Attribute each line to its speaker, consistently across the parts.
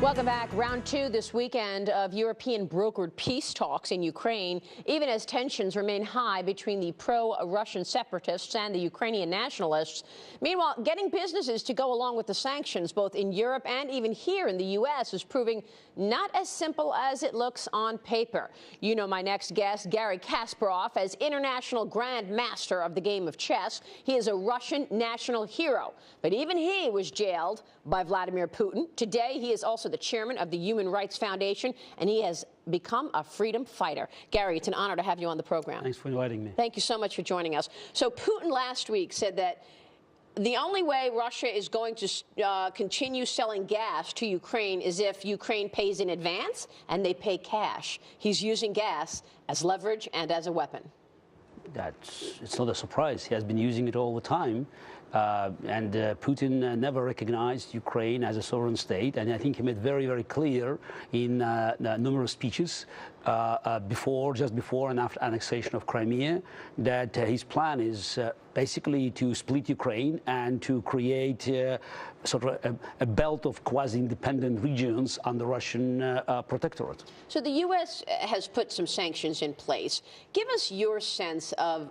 Speaker 1: Welcome back. Round two this weekend of European brokered peace talks in Ukraine, even as tensions remain high between the pro-Russian separatists and the Ukrainian nationalists. Meanwhile, getting businesses to go along with the sanctions, both in Europe and even here in the U.S., is proving not as simple as it looks on paper. You know my next guest, Garry Kasparov, as international grand master of the game of chess. He is a Russian national hero, but even he was jailed by Vladimir Putin. Today, he is also the chairman of the Human Rights Foundation, and he has become a freedom fighter. Garry, it's an honor to have you on the program.
Speaker 2: Thanks for inviting me.
Speaker 1: Thank you so much for joining us. So Putin last week said that the only way Russia is going to continue selling gas to Ukraine is if Ukraine pays in advance and they pay cash. He's using gas as leverage and as a weapon.
Speaker 2: It's not a surprise. He has been using it all the time. Putin never recognized Ukraine as a sovereign state, and I think he made very, very clear in numerous speeches just before and after annexation of Crimea that his plan is basically to split Ukraine and to create sort of a belt of quasi-independent regions under Russian protectorate.
Speaker 1: So the U.S. has put some sanctions in place. Give us your sense of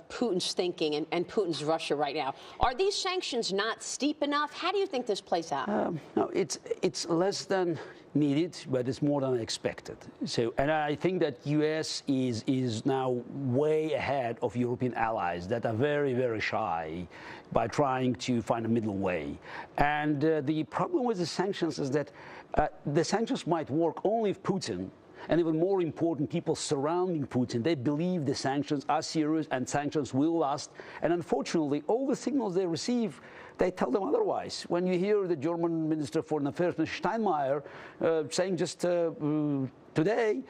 Speaker 1: Putin's thinking and Putin's Russia right now. Are these sanctions not steep enough? How do you think this plays out?
Speaker 2: No, it's less than needed, but it's more than expected. So, and I think that U.S. is now way ahead of European allies that are very, very shy by trying to find a middle way. And the problem with the sanctions is that the sanctions might work only if Putin, and even more important, people surrounding Putin, they believe the sanctions are serious and sanctions will last. And unfortunately, all the signals they receive, they tell them otherwise. When you hear the German Minister for Foreign Affairs, Steinmeier, saying just today,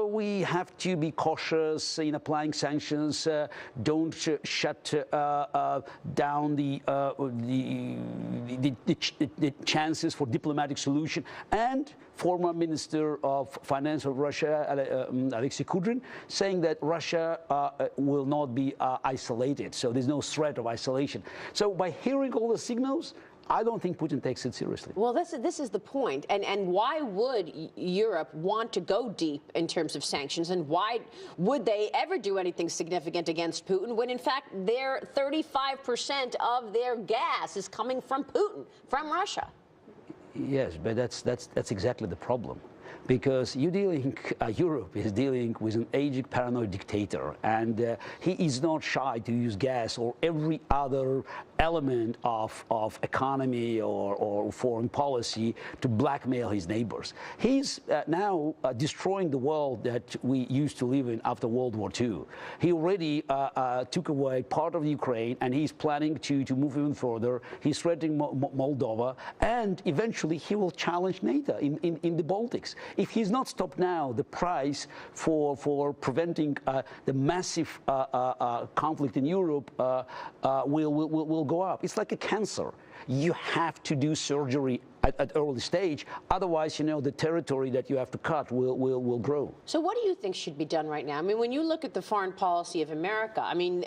Speaker 2: we have to be cautious in applying sanctions. Don't shut down the chances for diplomatic solution. And former Minister of Finance of Russia, Alexei Kudrin, saying that Russia will not be isolated. So there's no threat of isolation. So by hearing all the signals, I don't think Putin takes it seriously.
Speaker 1: Well, this is the point. And why would Europe want to go deep in terms of sanctions? And why would they ever do anything significant against Putin when, in fact, 35% of their gas is coming from Putin, from Russia?
Speaker 2: Yes, but that's exactly the problem. Because Europe is dealing with an aged, paranoid dictator, and he is not shy to use gas or every other element of economy or foreign policy to blackmail his neighbors. He's now destroying the world that we used to live in after World War II. He already took away part of Ukraine, and he's planning to move even further. He's threatening Moldova, and eventually he will challenge NATO in the Baltics. If he's not stopped now, the price for preventing the massive conflict in Europe will go up. It's like a cancer. You have to do surgery at early stage. Otherwise, the territory that you have to cut will grow.
Speaker 1: So what do you think should be done right now? I mean, when you look at the foreign policy of America, I mean,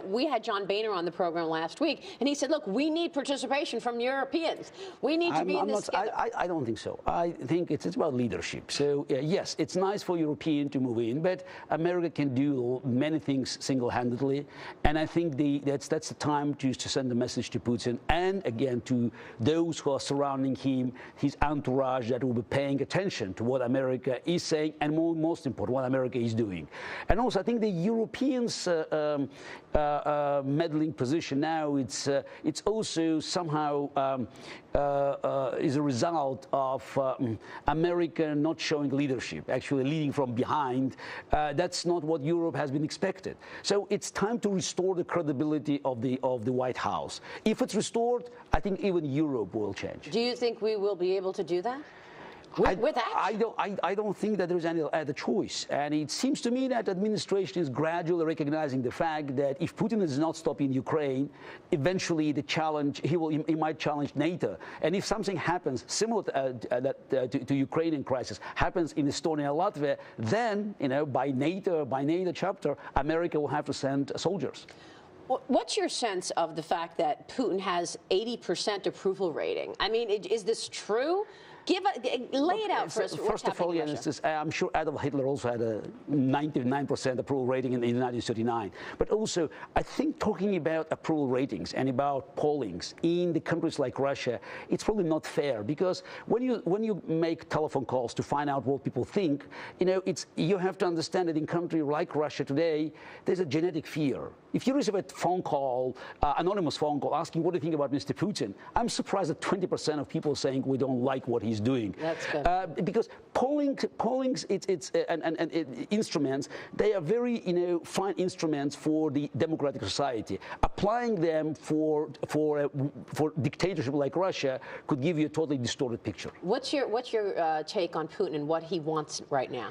Speaker 1: we had John Boehner on the program last week, and he said, look, we need participation from Europeans. We need to be in this together.
Speaker 2: I don't think so. I think it's about leadership. So, yes, it's nice for Europeans to move in, but America can do many things single-handedly. And I think that's the time to send a message to Putin and, again, to those who are surrounding him, his entourage, that will be paying attention to what America is saying and, most important, what America is doing. And also, I think the Europeans' meddling position now, it's also somehow is a result of America not showing leadership, actually leading from behind. That's not what Europe has been expected. So it's time to restore the credibility of the White House. If it's restored, I think even Europe will change.
Speaker 1: Do you think we will be able to do that?
Speaker 2: I don't think that there's any other choice. And it seems to me that the administration is gradually recognizing the fact that if Putin is not stopping Ukraine, eventually he might challenge NATO. And if something happens similar to Ukrainian crisis happens in Estonia and Latvia, then by NATO chapter, America will have to send soldiers.
Speaker 1: What's your sense of the fact that Putin has 80% approval rating? I mean, is this true? Lay it out for us.
Speaker 2: First of all, I'm sure Adolf Hitler also had a 99% approval rating in 1939. But also, I think talking about approval ratings and about pollings in the countries like Russia, it's probably not fair, because when you make telephone calls to find out what people think, you have to understand that in a country like Russia today, there's a genetic fear. If you receive a phone call, anonymous phone call, asking what do you think about Mr. Putin, I'm surprised that 20% of people saying we don't like what he's doing.
Speaker 1: That's good.
Speaker 2: Because pollings, instruments, they are very fine instruments for the democratic society. Applying them for dictatorship like Russia could give you a totally distorted picture.
Speaker 1: What's your take on Putin and what he wants right now?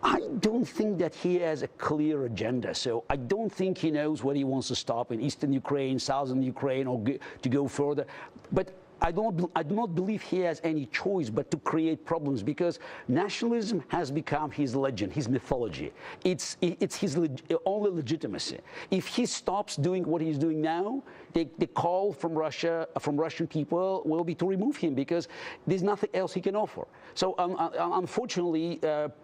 Speaker 2: I don't think that he has a clear agenda. So I don't think he knows what he wants to stop in eastern Ukraine, southern Ukraine, or to go further. But I do not believe he has any choice but to create problems, because nationalism has become his legend, his mythology. It's his only legitimacy. If he stops doing what he's doing now, the call from Russia, from Russian people, will be to remove him, because there's nothing else he can offer. So unfortunately,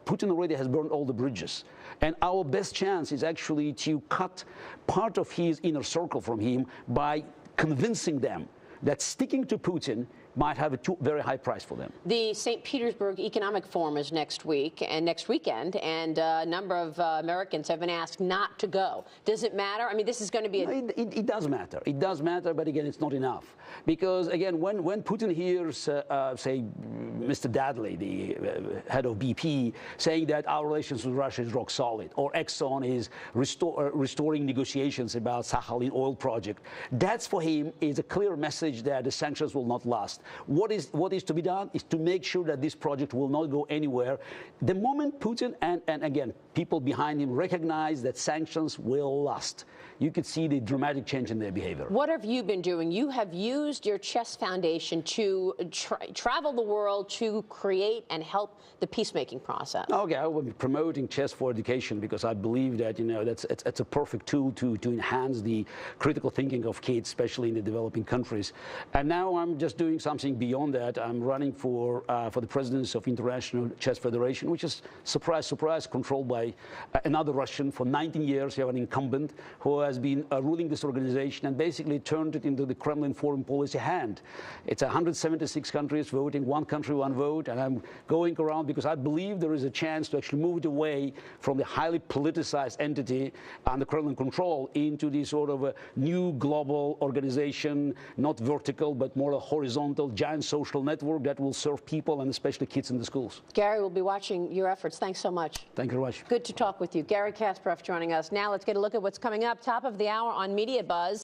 Speaker 2: Putin already has burned all the bridges. And our best chance is actually to cut part of his inner circle from him by convincing them that sticking to Putin might have a very high price for them. The
Speaker 1: St. Petersburg Economic Forum is next weekend, and a number of Americans have been asked not to go. Does it matter? I mean, this is going to be
Speaker 2: it does matter. It does matter, but again, it's not enough. Because again, when Putin hears, say, Mr. Dadley, the head of BP, saying that our relations with Russia is rock solid, or Exxon is restoring negotiations about Sakhalin oil project, that's for him is a clear message that the sanctions will not last. What is to be done is to make sure that this project will not go anywhere. The moment Putin and again, people behind him recognize that sanctions will last, you could see the dramatic change in their behavior.
Speaker 1: What have you been doing? You have used your Chess Foundation to travel the world to create and help the peacemaking process.
Speaker 2: Okay, I will be promoting chess for education, because I believe that it's a perfect tool to enhance the critical thinking of kids, especially in the developing countries. And now I'm just doing something beyond that. I'm running for the presidency of International Chess Federation, which is, surprise, surprise, controlled by another Russian. For 19 years, you have an incumbent who has been ruling this organization and basically turned it into the Kremlin foreign policy hand. It's 176 countries voting, one country, one vote, and I'm going around because I believe there is a chance to actually move it away from the highly politicized entity under Kremlin control into the sort of a new global organization, not vertical, but more a horizontal, giant social network that will serve people and especially kids in the schools.
Speaker 1: Gary, we'll be watching your efforts. Thanks so much.
Speaker 2: Thank you very much.
Speaker 1: Good to talk with you. Gary Kasparov joining us. Now let's get a look at what's coming up. Top of the hour on Media Buzz.